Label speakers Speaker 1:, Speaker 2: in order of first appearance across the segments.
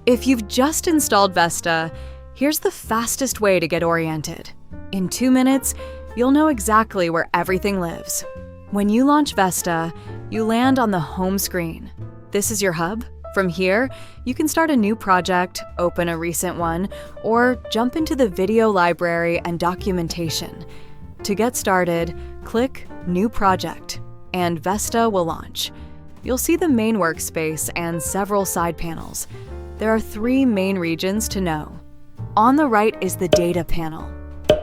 Speaker 1: If you've just installed Vesta, here's the fastest way to get oriented. In 2 minutes, you'll know exactly where everything lives. When you launch Vesta, you land on the home screen. This is your hub. From here, you can start a new project, open a recent one, or jump into the video library and documentation. To get started, click New Project, and Vesta will launch. You'll see the main workspace and several side panels. There are 3 main regions to know. On the right is the Data panel.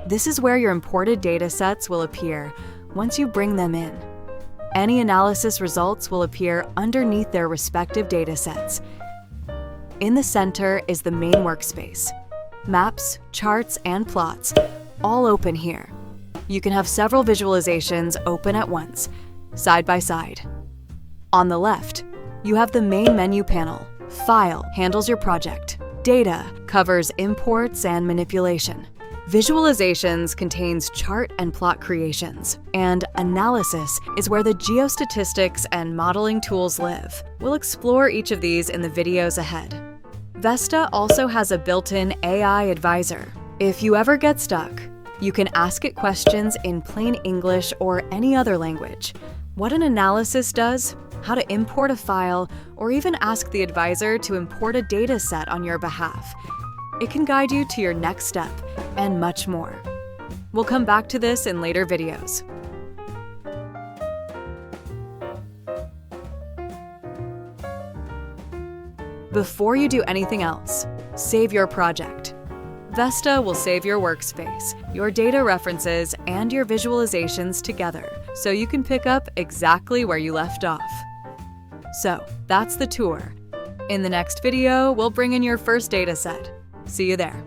Speaker 1: This is where your imported data sets will appear once you bring them in. Any analysis results will appear underneath their respective data sets. In the center is the main workspace. Maps, charts, and plots all open here. You can have several visualizations open at once, side by side. On the left, you have the main menu panel. File handles your project. Data covers imports and manipulation. Visualizations contains chart and plot creations, and analysis is where the geostatistics and modeling tools live. We'll explore each of these in the videos ahead. Vesta also has a built-in AI advisor. If you ever get stuck, you can ask it questions in plain English or any other language. What an analysis does, how to import a file, or even ask the advisor to import a data set on your behalf. It can guide you to your next step, and much more. We'll come back to this in later videos. Before you do anything else, save your project. Vesta will save your workspace, your data references, and your visualizations together, so you can pick up exactly where you left off. So, that's the tour. In the next video, we'll bring in your first data set. See you there.